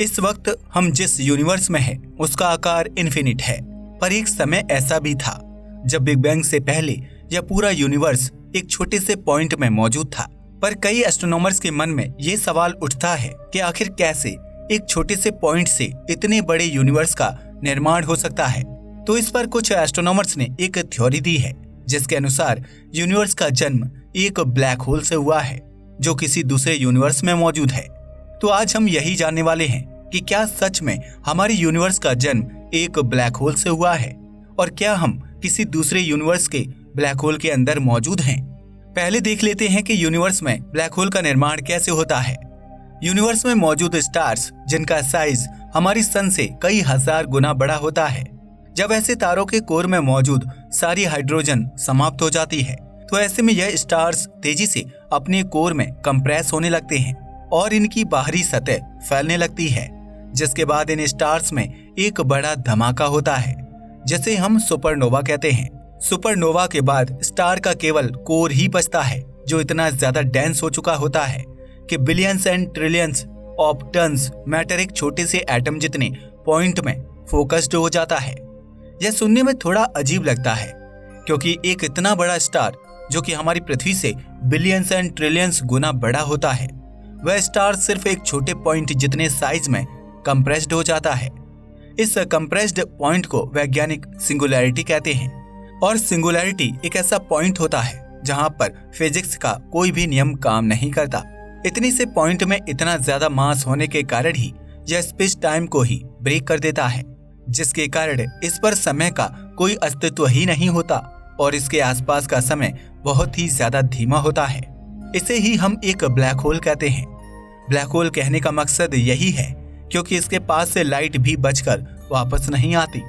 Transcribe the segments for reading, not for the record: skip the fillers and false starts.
इस वक्त हम जिस यूनिवर्स में हैं उसका आकार इन्फिनिट है, पर एक समय ऐसा भी था जब बिग बैंग से पहले यह पूरा यूनिवर्स एक छोटे से पॉइंट में मौजूद था। पर कई एस्ट्रोनॉमर्स के मन में ये सवाल उठता है कि आखिर कैसे एक छोटे से पॉइंट से इतने बड़े यूनिवर्स का निर्माण हो सकता है। तो इस पर कुछ एस्ट्रोनॉमर्स ने एक थ्योरी दी है जिसके अनुसार यूनिवर्स का जन्म एक ब्लैक होल से हुआ है जो किसी दूसरे यूनिवर्स में मौजूद है। तो आज हम यही जानने वाले हैं कि क्या सच में हमारे यूनिवर्स का जन्म एक ब्लैक होल से हुआ है और क्या हम किसी दूसरे यूनिवर्स के ब्लैक होल के अंदर मौजूद हैं। पहले देख लेते हैं कि यूनिवर्स में ब्लैक होल का निर्माण कैसे होता है। यूनिवर्स में मौजूद स्टार्स जिनका साइज हमारी सन से कई हजार गुना बड़ा होता है, जब ऐसे तारों के कोर में मौजूद सारी हाइड्रोजन समाप्त हो जाती है तो ऐसे में यह स्टार्स तेजी से अपने कोर में कंप्रेस होने लगते हैं और इनकी बाहरी सतह फैलने लगती है, जिसके बाद इन स्टार्स में एक बड़ा धमाका होता है जिसे हम सुपरनोवा कहते हैं। सुपरनोवा के बाद स्टार का केवल कोर ही बचता है जो इतना ज्यादा डेंस हो चुका होता है कि billions and trillions of tons matter एक छोटे से एटम जितने पॉइंट में फोकस्ड हो जाता है। यह सुनने में थोड़ा अजीब लगता है क्योंकि एक इतना बड़ा स्टार जो कि हमारी पृथ्वी से बिलियंस एंड ट्रिलियंस गुना बड़ा होता है, वह स्टार सिर्फ एक छोटे पॉइंट जितने साइज में कंप्रेस्ड हो जाता है। इस कंप्रेस्ड पॉइंट को वैज्ञानिक सिंगुलैरिटी कहते हैं और सिंगुलैरिटी एक ऐसा पॉइंट होता है जहां पर फिजिक्स का कोई भी नियम काम नहीं करता। इतनी से पॉइंट में इतना ज्यादा मास होने के कारण ही यह स्पेस टाइम को ही ब्रेक कर देता है, जिसके कारण इस पर समय का कोई अस्तित्व ही नहीं होता और इसके आसपास का समय बहुत ही ज्यादा धीमा होता है। इसे ही हम एक ब्लैक होल कहते हैं। ब्लैक होल कहने का मकसद यही है क्योंकि इसके पास से लाइट भी बचकर वापस नहीं आती।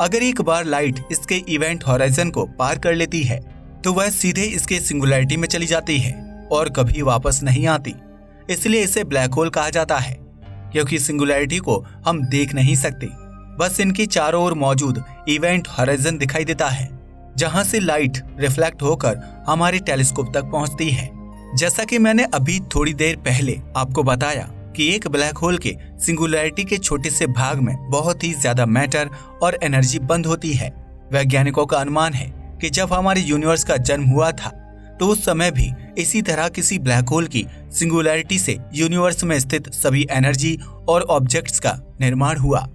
अगर एक बार लाइट इसके इवेंट हॉराइजन को पार कर लेती है तो वह सीधे इसके सिंगुलैरिटी में चली जाती है और कभी वापस नहीं आती। इसलिए इसे ब्लैक होल कहा जाता है क्योंकि सिंगुलैरिटी को हम देख नहीं सकते, बस इनके चारों ओर मौजूद इवेंट हॉराइजन दिखाई देता है जहां से लाइट रिफ्लेक्ट होकर हमारे टेलीस्कोप तक पहुंचती है। जैसा कि मैंने अभी थोड़ी देर पहले आपको बताया कि एक ब्लैक होल के सिंगुलैरिटी के छोटे से भाग में बहुत ही ज्यादा मैटर और एनर्जी बंद होती है। वैज्ञानिकों का अनुमान है कि जब हमारे यूनिवर्स का जन्म हुआ था तो उस समय भी इसी तरह किसी ब्लैक होल की सिंगुलैरिटी से यूनिवर्स में स्थित सभी एनर्जी और ऑब्जेक्ट्स का निर्माण हुआ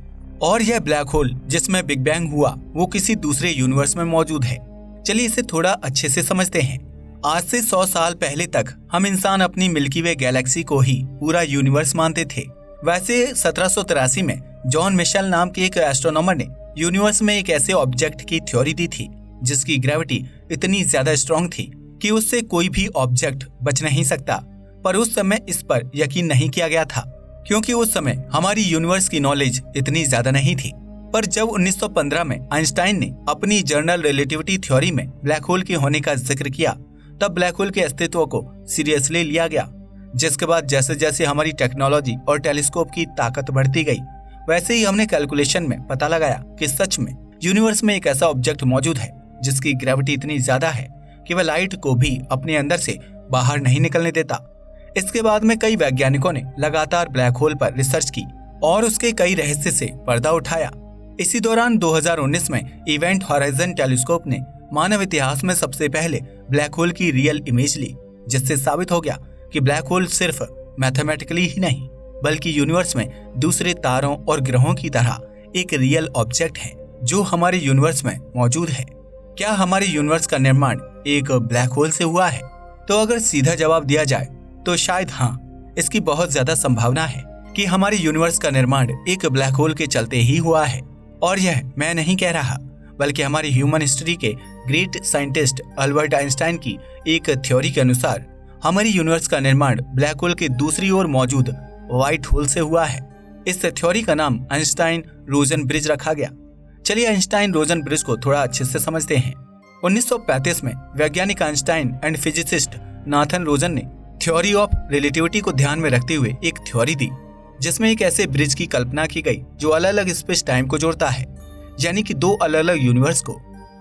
और यह ब्लैक होल जिसमें बिग बैंग हुआ वो किसी दूसरे यूनिवर्स में मौजूद है। चलिए इसे थोड़ा अच्छे से समझते हैं। आज से 100 साल पहले तक हम इंसान अपनी मिल्की वे गैलेक्सी को ही पूरा यूनिवर्स मानते थे। वैसे 1783 में जॉन मिशेल नाम के एक एस्ट्रोनॉमर ने यूनिवर्स में एक ऐसे ऑब्जेक्ट की थ्योरी दी थी जिसकी ग्रेविटी इतनी ज्यादा स्ट्रॉन्ग थी कि उससे कोई भी ऑब्जेक्ट बच नहीं सकता। पर उस समय इस पर यकीन नहीं किया गया था क्योंकि उस समय हमारी यूनिवर्स की नॉलेज इतनी ज्यादा नहीं थी। पर जब 1915 में आइंस्टाइन ने अपनी जनरल रिलेटिविटी थ्योरी में ब्लैक होल के होने का जिक्र किया तब ब्लैक होल के अस्तित्व को सीरियसली लिया गया। जिसके बाद जैसे जैसे हमारी टेक्नोलॉजी और टेलीस्कोप की ताकत बढ़ती गई वैसे ही हमने कैलकुलेशन में पता लगाया कि सच में यूनिवर्स में एक ऐसा ऑब्जेक्ट मौजूद है जिसकी ग्रेविटी इतनी ज्यादा है कि वह लाइट को भी अपने अंदर से बाहर नहीं निकलने देता। इसके बाद में कई वैज्ञानिकों ने लगातार ब्लैक होल पर रिसर्च की और उसके कई रहस्य से पर्दा उठाया। इसी दौरान 2019 में इवेंट हॉराइजन टेलीस्कोप ने मानव इतिहास में सबसे पहले ब्लैक होल की रियल इमेज ली, जिससे साबित हो गया कि ब्लैक होल सिर्फ मैथमेटिकली ही नहीं बल्कि यूनिवर्स में दूसरे तारों और ग्रहों की तरह एक रियल ऑब्जेक्ट है जो हमारे यूनिवर्स में मौजूद है। क्या हमारे यूनिवर्स का निर्माण एक ब्लैक होल से हुआ है? तो अगर सीधा जवाब दिया जाए तो शायद हाँ, इसकी बहुत ज्यादा संभावना है कि हमारे यूनिवर्स का निर्माण एक ब्लैक होल के चलते ही हुआ है। और यह मैं नहीं कह रहा बल्कि हमारी ह्यूमन हिस्ट्री के ग्रेट साइंटिस्ट अल्बर्ट आइंस्टाइन की एक थ्योरी के अनुसार हमारी यूनिवर्स का निर्माण ब्लैक होल के दूसरी ओर मौजूद व्हाइट होल से हुआ है। इस थ्योरी का नाम आइंस्टाइन रोजन ब्रिज रखा गया। चलिए आइंस्टाइन रोजन ब्रिज को थोड़ा अच्छे से समझते हैं। 1935 में वैज्ञानिक आइंस्टाइन एंड फिजिसिस्ट नाथन रोजन ने थ्योरी ऑफ रिलेटिविटी को ध्यान में रखते हुए एक थ्योरी दी जिसमें एक ऐसे ब्रिज की कल्पना की गई जो अलग अलग स्पेस टाइम को जोड़ता है, यानी कि दो अलग अलग यूनिवर्स को।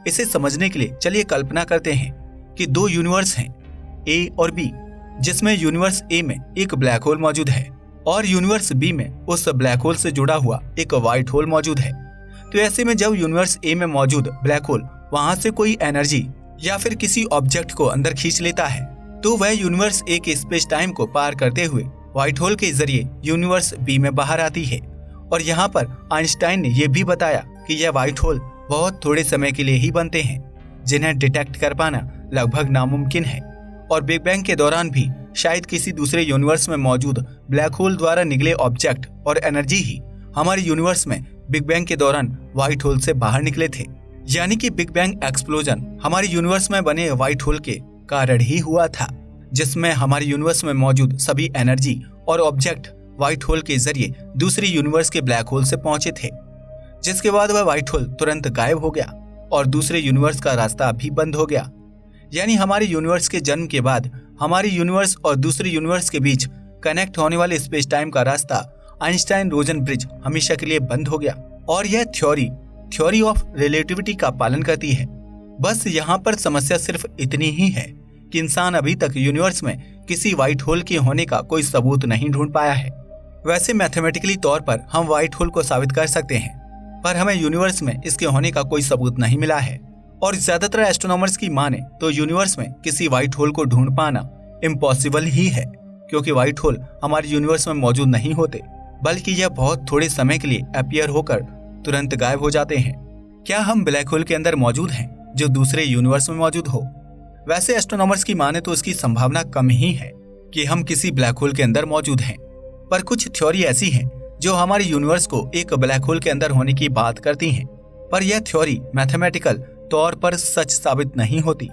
इसे समझने के लिए चलिए कल्पना करते हैं कि दो यूनिवर्स हैं ए और बी, जिसमें यूनिवर्स ए में एक ब्लैक होल मौजूद है और यूनिवर्स बी में उस ब्लैक होल से जुड़ा हुआ एक व्हाइट होल मौजूद है। तो ऐसे में जब यूनिवर्स ए में मौजूद ब्लैक होल वहां से कोई एनर्जी या फिर किसी ऑब्जेक्ट को अंदर खींच लेता है, तो वह यूनिवर्स ए के स्पेस टाइम को पार करते हुए व्हाइट होल के जरिए यूनिवर्स बी में बाहर आती है। और यहाँ पर आइंस्टाइन ने यह भी बताया कि यह व्हाइट होल बहुत थोड़े समय के लिए ही बनते हैं, जिन्हें डिटेक्ट कर पाना लगभग नामुमकिन है। और बिग बैंग के दौरान भी शायद किसी दूसरे यूनिवर्स में मौजूद ब्लैक होल द्वारा निकले ऑब्जेक्ट और एनर्जी ही हमारे यूनिवर्स में बिग बैंग के दौरान व्हाइट होल से बाहर निकले थे। यानी कि बिग बैंग एक्सप्लोजन हमारे यूनिवर्स में बने व्हाइट होल के कारण ही हुआ था, जिसमें हमारे यूनिवर्स में मौजूद सभी एनर्जी और ऑब्जेक्ट व्हाइट होल के जरिए दूसरे यूनिवर्स के ब्लैक होल से पहुंचे थे, जिसके बाद वह व्हाइट होल तुरंत गायब हो गया और दूसरे यूनिवर्स का रास्ता भी बंद हो गया। यानी हमारे यूनिवर्स के जन्म के बाद हमारे यूनिवर्स और दूसरे यूनिवर्स के बीच कनेक्ट होने वाले स्पेस टाइम का रास्ता आइंस्टाइन रोजन ब्रिज हमेशा के लिए बंद हो गया। और यह थ्योरी ऑफ रिलेटिविटी का पालन करती है। बस यहाँ पर समस्या सिर्फ इतनी ही है कि इंसान अभी तक यूनिवर्स में किसी व्हाइट होल के होने का कोई सबूत नहीं ढूंढ पाया है। वैसे मैथमेटिकली तौर पर हम व्हाइट होल को साबित कर सकते हैं, पर हमें यूनिवर्स में इसके होने का कोई सबूत नहीं मिला है। और ज्यादातर एस्ट्रोनॉमर्स की माने तो यूनिवर्स में किसी व्हाइट होल को ढूंढ पाना इम्पॉसिबल ही है, क्योंकि व्हाइट होल हमारे यूनिवर्स में मौजूद नहीं होते, बल्कि यह बहुत थोड़े समय के लिए अपीयर होकर तुरंत गायब हो जाते हैं। क्या हम ब्लैक होल के अंदर मौजूद हैं जो दूसरे यूनिवर्स में मौजूद हो? वैसे एस्ट्रोनॉमर्स की माने तो इसकी संभावना कम ही है कि हम किसी ब्लैक होल के अंदर मौजूद हैं, पर कुछ थ्योरी ऐसी हैं जो हमारे यूनिवर्स को एक ब्लैक होल के अंदर होने की बात करती हैं, पर यह थ्योरी मैथमेटिकल तौर पर सच साबित नहीं होती।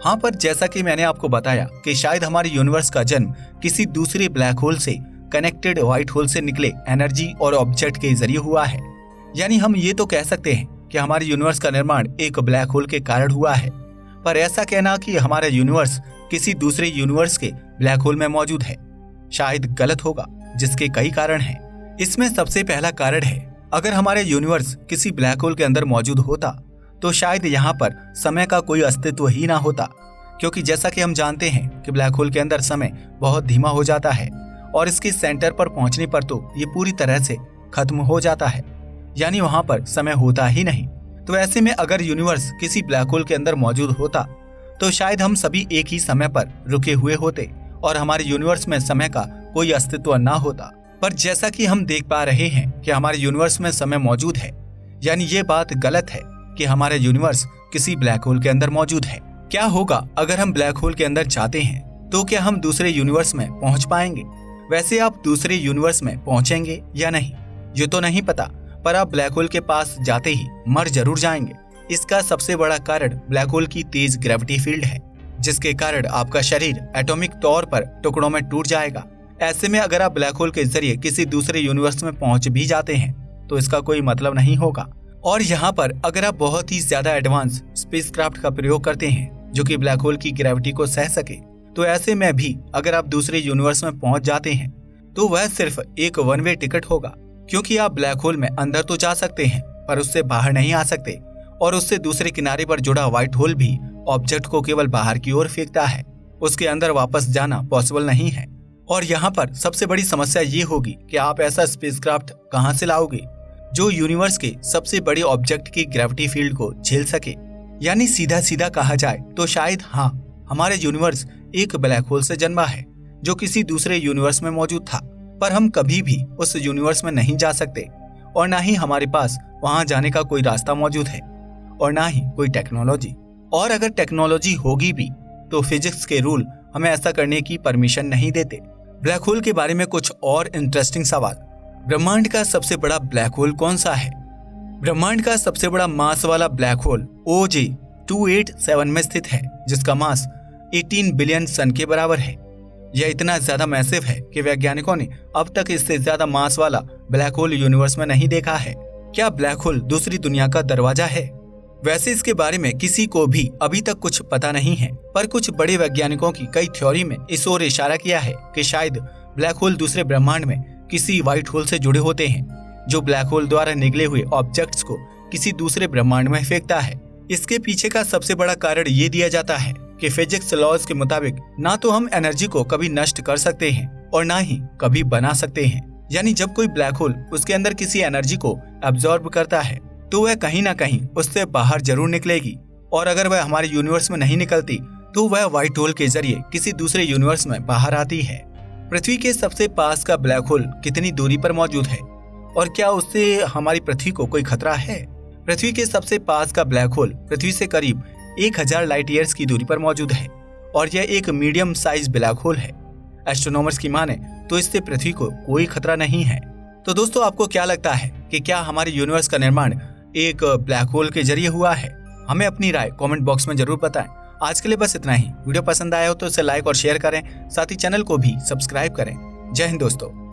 हाँ, पर जैसा कि मैंने आपको बताया कि शायद हमारे यूनिवर्स का जन्म किसी दूसरे ब्लैक होल से कनेक्टेड व्हाइट होल से निकले एनर्जी और ऑब्जेक्ट के जरिए हुआ है। यानी हम ये तो कह सकते हैं कि हमारे यूनिवर्स का निर्माण एक ब्लैक होल के कारण हुआ है, पर ऐसा कहना कि हमारा यूनिवर्स किसी दूसरे यूनिवर्स के ब्लैक होल में मौजूद है शायद गलत होगा, जिसके कई कारण हैं। इसमें सबसे पहला कारण है, अगर हमारे यूनिवर्स किसी ब्लैक होल के अंदर मौजूद होता तो शायद यहाँ पर समय का कोई अस्तित्व ही ना होता, क्योंकि जैसा कि हम जानते हैं कि ब्लैक होल के अंदर समय बहुत धीमा हो जाता है और इसके सेंटर पर पहुंचने पर तो ये पूरी तरह से खत्म हो जाता है, यानी वहां पर समय होता ही नहीं। तो ऐसे में अगर यूनिवर्स किसी ब्लैक होल के अंदर मौजूद होता तो शायद हम सभी एक ही समय पर रुके हुए होते और हमारे यूनिवर्स में समय का कोई अस्तित्व ना होता। पर जैसा कि हम देख पा रहे हैं कि हमारे यूनिवर्स में समय मौजूद है, यानी ये बात गलत है कि हमारा यूनिवर्स किसी ब्लैक होल के अंदर मौजूद है। क्या होगा अगर हम ब्लैक होल के अंदर जाते हैं, तो क्या हम दूसरे यूनिवर्स में पहुंच पाएंगे? वैसे आप दूसरे यूनिवर्स में पहुंचेंगे या नहीं ये तो नहीं पता, पर आप ब्लैक होल के पास जाते ही मर जरूर जाएंगे। इसका सबसे बड़ा कारण ब्लैक होल की तेज ग्रेविटी फील्ड है, जिसके कारण आपका शरीर एटॉमिक तौर पर टुकड़ों में टूट जाएगा। ऐसे में अगर आप ब्लैक होल के जरिए किसी दूसरे यूनिवर्स में पहुंच भी जाते हैं तो इसका कोई मतलब नहीं होगा। और यहाँ पर अगर आप बहुत ही ज्यादा एडवांस स्पेसक्राफ्ट का प्रयोग करते हैं जो कि ब्लैक होल की ग्रेविटी को सह सके, तो ऐसे में भी अगर आप दूसरे यूनिवर्स में पहुंच जाते हैं तो वह सिर्फ एक वन वे टिकट होगा, क्योंकि आप ब्लैक होल में अंदर तो जा सकते हैं पर उससे बाहर नहीं आ सकते, और उससे दूसरे किनारे पर जुड़ा व्हाइट होल भी ऑब्जेक्ट को केवल बाहर की ओर फेंकता है, उसके अंदर वापस जाना पॉसिबल नहीं है। और यहाँ पर सबसे बड़ी समस्या ये होगी कि आप ऐसा स्पेसक्राफ्ट कहाँ से लाओगे जो यूनिवर्स के सबसे बड़े ऑब्जेक्ट की ग्रेविटी फील्ड को झेल सके। यानी सीधा सीधा कहा जाए तो शायद हाँ, हमारे यूनिवर्स एक ब्लैक होल से जन्मा है जो किसी दूसरे यूनिवर्स में मौजूद था, पर हम कभी भी उस यूनिवर्स में नहीं जा सकते और ना ही हमारे पास वहां जाने का कोई रास्ता मौजूद है और ना ही कोई टेक्नोलॉजी। और अगर टेक्नोलॉजी होगी भी तो फिजिक्स के रूल हमें ऐसा करने की परमिशन नहीं देते। ब्लैक होल के बारे में कुछ और इंटरेस्टिंग सवाल। ब्रह्मांड का सबसे बड़ा ब्लैक होल कौन सा है? ब्रह्मांड का सबसे बड़ा मास वाला ब्लैक होल OJ-287 में स्थित है, जिसका मास 18 बिलियन सन के बराबर है। यह इतना ज्यादा मैसिव है कि वैज्ञानिकों ने अब तक इससे ज्यादा मास वाला ब्लैक होल यूनिवर्स में नहीं देखा है। क्या ब्लैक होल दूसरी दुनिया का दरवाजा है? वैसे इसके बारे में किसी को भी अभी तक कुछ पता नहीं है, पर कुछ बड़े वैज्ञानिकों की कई थ्योरी में इस ओर इशारा किया है कि शायद ब्लैक होल दूसरे ब्रह्मांड में किसी व्हाइट होल से जुड़े होते हैं, जो ब्लैक होल द्वारा निकले हुए ऑब्जेक्ट्स को किसी दूसरे ब्रह्मांड में फेंकता है। इसके पीछे का सबसे बड़ा कारण ये दिया जाता है कि फिजिक्स लॉज के मुताबिक ना तो हम एनर्जी को कभी नष्ट कर सकते हैं और ना ही कभी बना सकते हैं। यानी जब कोई ब्लैक होल उसके अंदर किसी एनर्जी को एब्जॉर्ब करता है तो वह कहीं ना कहीं उससे बाहर जरूर निकलेगी, और अगर वह हमारे यूनिवर्स में नहीं निकलती तो वह व्हाइट होल के जरिए किसी दूसरे यूनिवर्स में बाहर आती है। पृथ्वी के सबसे पास का ब्लैक होल कितनी दूरी पर मौजूद है और क्या उससे हमारी पृथ्वी को कोई खतरा है? पृथ्वी के सबसे पास का ब्लैक होल पृथ्वी से करीब 1000 लाइट ईयर्स की दूरी पर मौजूद है और यह एक मीडियम साइज ब्लैक होल है। एस्ट्रोनॉमर्स की माने तो इससे पृथ्वी को कोई खतरा नहीं है। तो दोस्तों, आपको क्या लगता है कि क्या हमारे यूनिवर्स का निर्माण एक ब्लैक होल के जरिए हुआ है? हमें अपनी राय कमेंट बॉक्स में जरूर बताएं। आज के लिए बस इतना ही। वीडियो पसंद आया हो तो इसे लाइक और शेयर करें, साथ ही चैनल को भी सब्सक्राइब करें। जय हिंद दोस्तों।